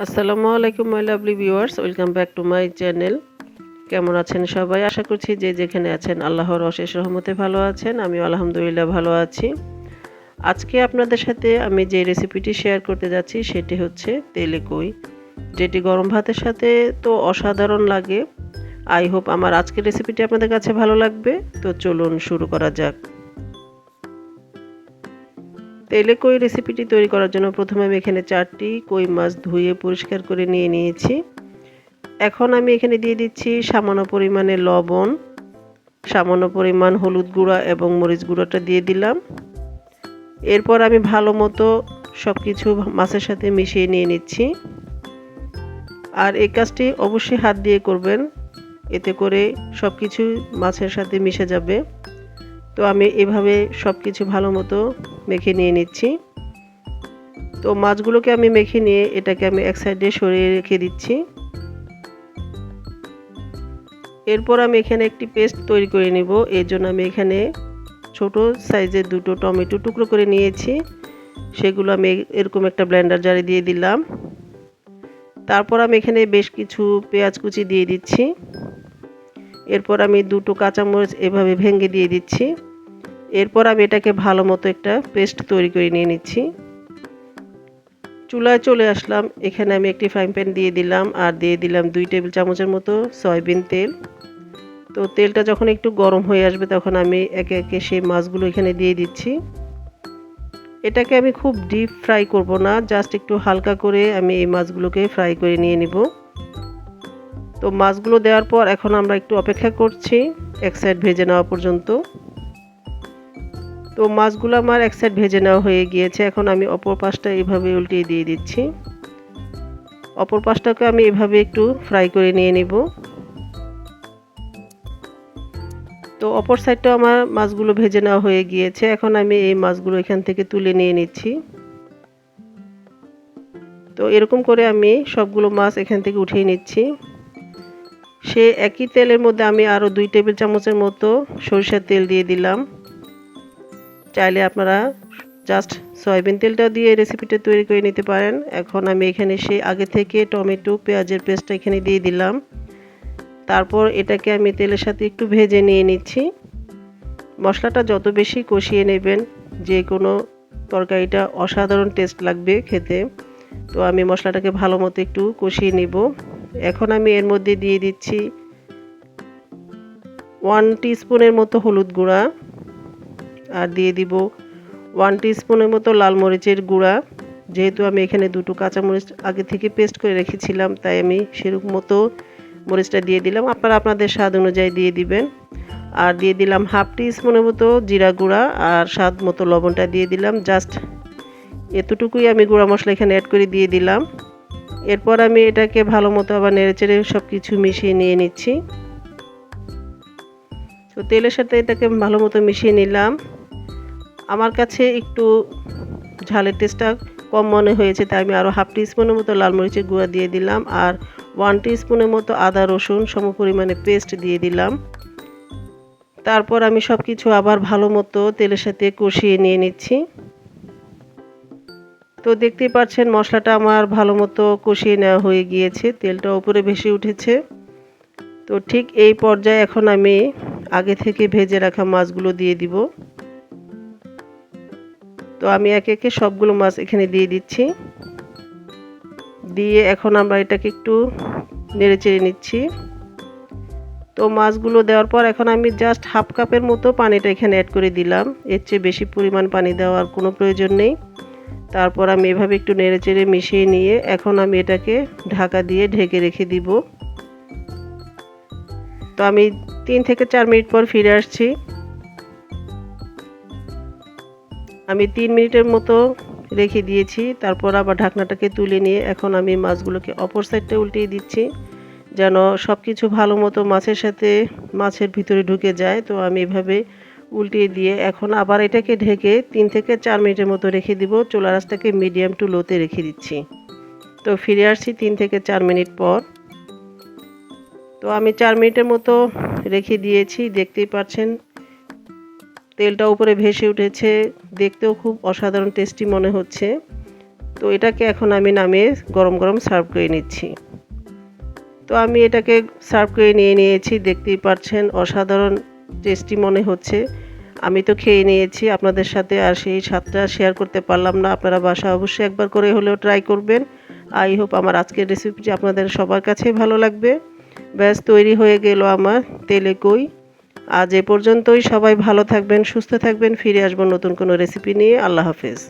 আসসালামু আলাইকুম my lovely viewers, welcome back to my channel. কেমন আছেন সবাই? আশা করছি যে যেখানে আছেন আল্লাহর অশেষ রহমতে ভালো আছেন। আমিও আলহামদুলিল্লাহ ভালো আছি। আজকে আপনাদের সাথে আমি যে রেসিপিটি শেয়ার করতে যাচ্ছি সেটি হচ্ছে তেলে কই, যেটি গরম ভাতের সাথে তো অসাধারণ লাগে। আই হোপ আমার আজকের রেসিপিটি আপনাদের কাছে ভালো লাগবে। তো চলুন শুরু করা যাক। তেলে কই রেসিপিটি তৈরি করার জন্য প্রথমে আমি এখানে 4টি কই মাছ ধুয়ে পরিষ্কার করে নিয়ে নিয়েছি। এখন আমি এখানে দিয়ে দিচ্ছি সামান্য পরিমাণে লবণ, সামান্য পরিমাণ হলুদ গুঁড়া এবং মরিচ গুঁড়োটা দিয়ে দিলাম। এরপর আমি ভালো মতো সব কিছু মাছের সাথে মিশিয়ে নিয়ে নিচ্ছি। আর এই কাজটি অবশ্যই হাত দিয়ে করবেন, এতে করে সব কিছু মাছের সাথে মিশে যাবে। তো আমি এভাবে সব কিছু ভালো মতো মেখে নিয়ে নিচ্ছি। তো মাছগুলোকে আমি মেখে নিয়ে এটাকে আমি এক সাইডে সরিয়ে রেখে দিচ্ছি। এরপর আমি এখানে একটি পেস্ট তৈরি করে নিব। এর জন্য আমি এখানে ছোট সাইজের 2টো টমেটো টুকরো করে নিয়েছি। সেগুলো আমি এরকম একটা ব্লেন্ডার জারে দিয়ে দিলাম। তারপর আমি এখানে বেশ কিছু পেঁয়াজ কুচি দিয়ে দিচ্ছি। এরপর আমি 2টো কাঁচামরিচ এভাবে ভেঙে দিয়ে দিচ্ছি। এরপর আমি এটাকে ভালো মতো একটা পেস্ট তৈরি করে নিয়ে নিচ্ছি। চুলায় চলে আসলাম। এখানে আমি একটি ফ্রাইং প্যান দিয়ে দিলাম আর দিয়ে দিলাম 2 টেবিল চামচের মতো সয়াবিন তেল। তো তেলটা যখন একটু গরম হয়ে আসবে তখন আমি একে একে সেই মাছগুলো এখানে দিয়ে দিচ্ছি। এটাকে আমি খুব ডিপ ফ্রাই করব না, জাস্ট একটু হালকা করে আমি এই মাছগুলোকে ফ্রাই করে নিয়ে নিব। তো মাছগুলো দেওয়ার পর এখন আমরা একটু অপেক্ষা করছি এক সাইড ভেজে নেওয়া পর্যন্ত। তো মাছগুলো আমার এক সাইড ভেজে নেওয়া হয়ে গিয়েছে। এখন আমি অপর পাশটা এভাবে উল্টিয়ে দিয়ে দিচ্ছি। অপর পাশটাকে আমি এভাবে একটু ফ্রাই করে নিয়ে নিব। তো অপর সাইডটাও আমার মাছগুলো ভেজে নেওয়া হয়ে গিয়েছে। এখন আমি এই মাছগুলো এখান থেকে তুলে নিয়ে নিচ্ছি। তো এরকম করে আমি সবগুলো মাছ এখান থেকে উঠিয়ে নিচ্ছি। সে একই তেলের মধ্যে আমি আরও 2 টেবিল চামচের মতো সরিষার তেল দিয়ে দিলাম। চাইলে আপনারা জাস্ট সয়াবিন তেলটা দিয়ে রেসিপিটা তৈরি করে নিতে পারেন। এখন আমি এখানে সেই আগে থেকে টমেটো পেঁয়াজের পেস্টটা এখানে দিয়ে দিলাম। তারপর এটাকে আমি তেলের সাথে একটু ভেজে নিয়ে নিচ্ছি। মশলাটা যত বেশি কষিয়ে নেবেন, যে কোনো তরকারিটা অসাধারণ টেস্ট লাগবে খেতে। তো আমি মশলাটাকে ভালো মতো একটু কষিয়ে নিব। এখন আমি এর মধ্যে দিয়ে দিচ্ছি 1 টিস্পুনের মতো হলুদ গুঁড়া আর দিয়ে দিব 1 টিস্পুনের মতো লাল মরিচের গুঁড়া। যেহেতু আমি এখানে 2টো কাঁচামরিচ আগে থেকে পেস্ট করে রেখেছিলাম, তাই আমি সেরকম মতো মরিচটা দিয়ে দিলাম। আপনারা আপনাদের স্বাদ অনুযায়ী দিয়ে দিবেন। আর দিয়ে দিলাম 1/2 টিস্পুনের মতো জিরা গুঁড়া আর স্বাদ মতো লবণটা দিয়ে দিলাম। জাস্ট এতটুকুই আমি গুঁড়া মশলা এখানে অ্যাড করে দিয়ে দিলাম। এরপর আমি এটাকে ভালো মতো আবার নেড়েচেড়ে সব কিছু মিশিয়ে নিয়ে নিচ্ছি। তো তেলের সাথে এটাকে ভালো মতো মিশিয়ে নিলাম। আমার কাছে একটু ঝালের টেস্টটা কম মনে হয়েছে, তাই আমি আরও 1/2 টিস্পুনের মতো লাল মরিচের গুঁড়া দিয়ে দিলাম আর 1 টিস্পুনের মতো আদা রসুন সমপরিমাণে পেস্ট দিয়ে দিলাম। তারপর আমি সব কিছু আবার ভালো মতো তেলের সাথে কষিয়ে নিয়ে নিচ্ছি। তো দেখতেই পাচ্ছেন মশলাটা আমার ভালো মতো কষিয়ে নেওয়া হয়ে গিয়েছে, তেলটা উপরে ভেসে উঠেছে। তো ঠিক এই পর্যায়ে এখন আমি আগে থেকে ভেজে রাখা মাছগুলো দিয়ে দিব। তো আমি একে একে সবগুলো মাছ এখানে দিয়ে দিচ্ছি। দিয়ে এখন আমরা এটাকে একটু নেড়েচেড়ে নিচ্ছি। তো মাছগুলো দেওয়ার পর এখন আমি জাস্ট 1/2 কাপের মতো পানিটা এখানে অ্যাড করে দিলাম। এর চেয়ে বেশি পরিমাণ পানি দেওয়ার কোনো প্রয়োজন নেই। তারপর আমি এভাবে একটু নেড়েচেড়ে মিশিয়ে নিয়ে এখন আমি এটাকে ঢাকা দিয়ে ঢেকে রেখে দিব। তো আমি 3 থেকে 4 মিনিট পর ফিরে আসছি। আমি 3 মিনিটের মতো রেখে দিয়েছি। তারপর আবার ঢাকনাটাকে তুলে নিয়ে এখন আমি মাছগুলোকে অপর সাইডটা উল্টিয়ে দিচ্ছি, যেন সব কিছু ভালো মতো মাছের সাথে মাছের ভিতরে ঢুকে যায়। তো আমি এভাবে উল্টিয়ে দিয়ে এখন আবার এটাকে ঢেকে 3 থেকে 4 মিনিটের মতো রেখে দিব। চুলার আঁচটাকে মিডিয়াম টু লোতে রেখে দিচ্ছি। তো ফিরে আসছি 3 থেকে 4 মিনিট পর। তো আমি 4 মিনিটের মতো রেখে দিয়েছি। দেখতেই পাচ্ছেন তেলটা উপরে ভেসে উঠেছে, দেখতেও খুব অসাধারণ টেস্টি মনে হচ্ছে। তো তো এটাকে এখন আমি নামিয়ে গরম গরম সার্ভ করে নিচ্ছি। তো আমি এটাকে সার্ভ করে নিয়ে নিয়েছি, দেখতেই পাচ্ছেন অসাধারণ টেস্টি মনে হচ্ছে। আমি তো খেয়ে নিয়েছি আপনাদের সাথে, আর সেই স্বাদটা শেয়ার করতে পারলাম না। আপনারা বাসায় অবশ্যই একবার করে হলেও ট্রাই করবেন। আই হোপ আমার আজকের রেসিপিটি আপনাদের সবার কাছেই ভালো লাগবে। ব্যাস তৈরি হয়ে গেল আমার তেলে কই। আজ এ পর্যন্তই। সবাই ভালো থাকবেন, সুস্থ থাকবেন। ফিরে আসবো নতুন কোনো রেসিপি নিয়ে। আল্লাহ হাফেজ।